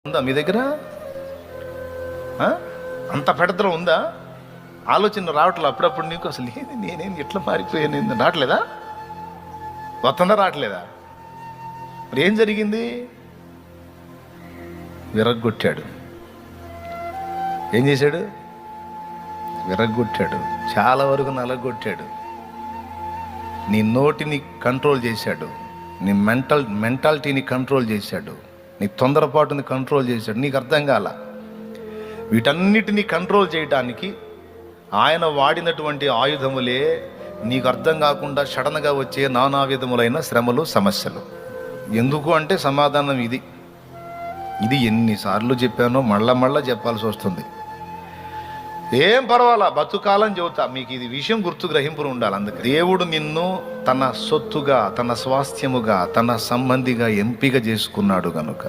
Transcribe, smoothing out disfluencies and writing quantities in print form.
ఉందా మీ దగ్గర? అంత పెడతలో ఉందా? ఆలోచన రావట్లేదు అప్పుడప్పుడు నీకు? అసలు ఏంది, నేనేం ఎట్లా మారిపోయాను? రావట్లేదా? వస్తుందా? రావట్లేదా? మరి ఏం జరిగింది? విరగ్గొట్టాడు. ఏం చేశాడు? విరగ్గొట్టాడు. చాలా వరకు నలగొట్టాడు. నీ నోటిని కంట్రోల్ చేశాడు, నీ మెంటాలిటీని కంట్రోల్ చేశాడు, నీ తొందరపాటుని కంట్రోల్ చేశాడు. నీకు అర్థం కాల. వీటన్నిటిని కంట్రోల్ చేయడానికి ఆయన వాడినటువంటి ఆయుధములే నీకు అర్థం కాకుండా సడన్గా వచ్చే నానా విధములైన శ్రమలు, సమస్యలు. ఎందుకు అంటే సమాధానం ఇది ఎన్నిసార్లు చెప్పానో మళ్ళా చెప్పాల్సి వస్తుంది. ఏం పర్వాలా, బతుకాలని చెబుతా మీకు. ఇది విషయం గుర్తు గ్రహింపులు ఉండాలి. అందుకే దేవుడు నిన్ను తన సొత్తుగా, తన స్వాస్థ్యముగా, తన సంబంధిగా ఎంపిక చేసుకున్నాడు గనుక